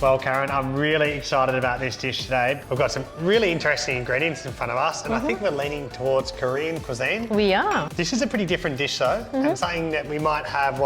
Well, Karen, I'm really excited about this dish today. We've got some really interesting ingredients in front of us, and I think we're leaning towards Korean cuisine. We are. This is a pretty different dish though, and something that we might have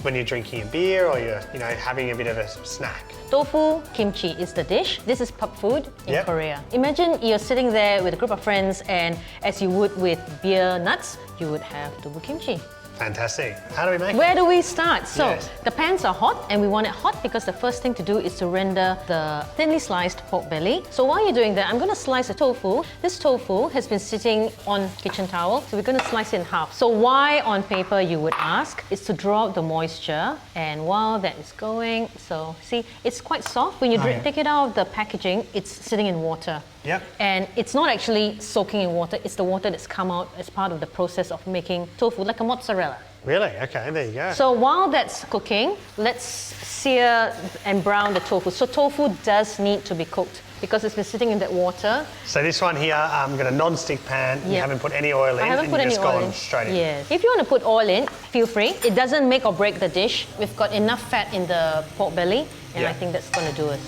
when you're drinking a beer or you're having a bit of a snack. Tofu Kimchi is the dish. This is pub food in Korea. Imagine you're sitting there with a group of friends, and as you would with beer nuts, you would have Tofu Kimchi. Fantastic. How do we make it? Where do we start? So the pans are hot, and we want it hot because the first thing to do is to render the thinly sliced pork belly. So while you're doing that, I'm going to slice the tofu. This tofu has been sitting on kitchen towel, so we're going to slice it in half. So why on paper, you would ask, is to draw out the moisture. And while that is going, so see, it's quite soft. When you take it out of the packaging, it's sitting in water. Yep. And it's not actually soaking in water, it's the water that's come out as part of the process of making tofu, like a mozzarella. Really? Okay, there you go. So while that's cooking, let's sear and brown the tofu. So tofu does need to be cooked because it's been sitting in that water. So this one here, I've got a non-stick pan. You haven't put any oil in. I haven't put any oil in. Straight in. Yes. If you want to put oil in, feel free. It doesn't make or break the dish. We've got enough fat in the pork belly, and I think that's going to do it.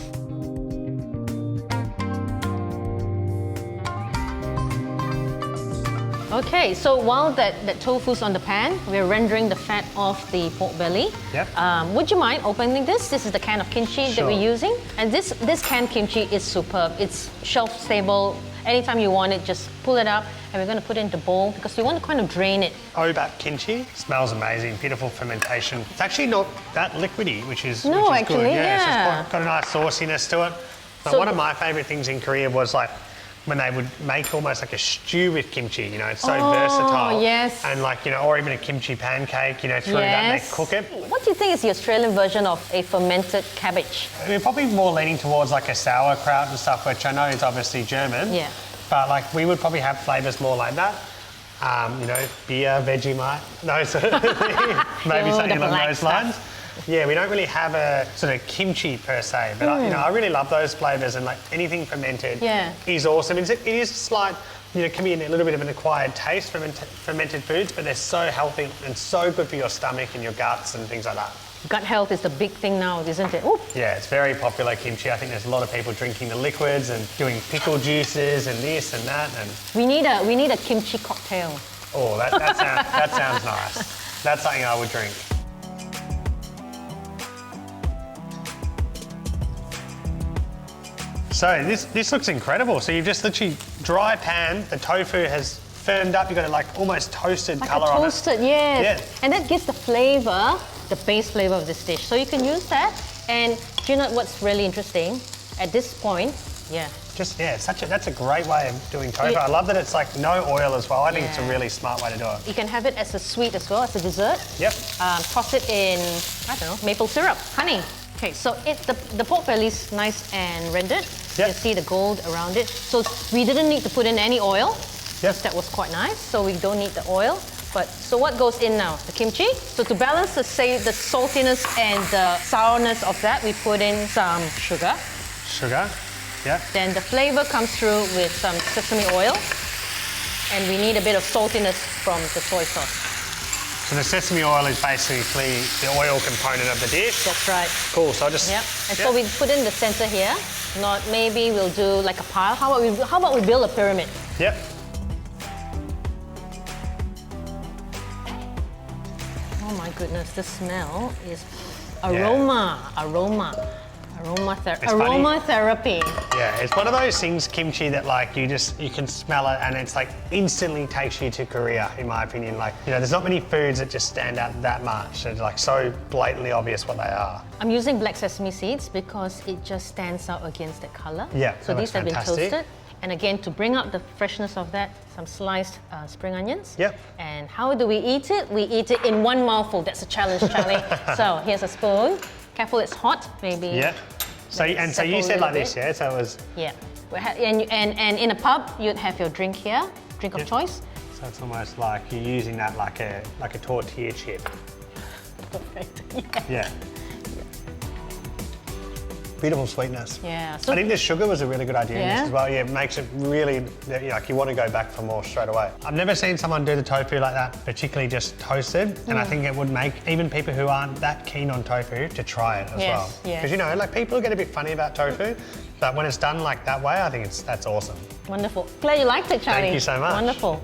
Okay, so while that tofu's on the pan, we're rendering the fat off the pork belly. Yep. Would you mind opening this? This is the can of kimchi that we're using. And this canned kimchi is superb. It's shelf stable. Anytime you want it, just pull it up, and we're going to put it into a bowl because we want to kind of drain it. Obap kimchi smells amazing, beautiful fermentation. It's actually not that liquidy, which is good. Actually, So it's got a nice sauciness to it. But one of my favourite things in Korea was like when they would make almost like a stew with kimchi, it's so versatile. Yes. And like, or even a kimchi pancake, through that and they cook it. What do you think is the Australian version of a fermented cabbage? We're probably more leaning towards like a sauerkraut and stuff, which I know is obviously German. Yeah. But like we would probably have flavours more like that. Beer, Vegemite, those sort of things. Maybe something along those lines. Yeah, we don't really have a sort of kimchi per se, but I really love those flavours, and like anything fermented is awesome. It is slight, can be a little bit of an acquired taste from fermented foods, but they're so healthy and so good for your stomach and your guts and things like that. Gut health is the big thing now, isn't it? Ooh. Yeah, it's very popular, kimchi. I think there's a lot of people drinking the liquids and doing pickle juices and this and that. And we need a kimchi cocktail. Oh, that sounds nice. That's something I would drink. So this looks incredible. So you've just literally dry pan, the tofu has firmed up, you've got it like almost toasted like colour on it. Toasted, yes. And that gives the flavour, the base flavour of this dish. So you can use that. And do you know what's really interesting? At this point, that's a great way of doing tofu. I love that it's like no oil as well. I think it's a really smart way to do it. You can have it as a sweet as well, as a dessert. Yep. Toss it in, maple syrup, honey. Okay, so the pork belly's nice and rendered. You can see the gold around it. So we didn't need to put in any oil. Yes. That was quite nice, so we don't need the oil. So what goes in now? The kimchi. So to balance the saltiness and the sourness of that, we put in some sugar. Sugar, yeah. Then the flavor comes through with some sesame oil. And we need a bit of saltiness from the soy sauce. So the sesame oil is basically the oil component of the dish. That's right. Cool, so I'll just... So we put in the center here. Maybe we'll do like a pile. How about we build a pyramid? Yep. Oh my goodness, the smell is aromatherapy. Yeah, it's one of those things, kimchi, that like you can smell it and it's like instantly takes you to Korea, in my opinion. Like, there's not many foods that just stand out that much. It's like so blatantly obvious what they are. I'm using black sesame seeds because it just stands out against the color. Yeah, so these have been toasted. And again, to bring out the freshness of that, some sliced spring onions. Yep. And how do we eat it? We eat it in one mouthful. That's a challenge, Charlie. So here's a spoon. Careful, it's hot, maybe. Yeah. So you said like this, yeah? So it was... Yeah. And in a pub, you'd have your drink here, drink of choice. So it's almost like you're using that like a tortilla chip. Perfect. Yeah. beautiful sweetness. Yeah. So I think the sugar was a really good idea in Yeah? this as well. Yeah, it makes it really, like you want to go back for more straight away. I've never seen someone do the tofu like that, particularly just toasted. And I think it would make even people who aren't that keen on tofu to try it as Yes, well. yes. Because, you know, like people get a bit funny about tofu, but when it's done like that way, I think that's awesome. wonderful. Glad you liked it, Charlie. Thank you so much. Wonderful.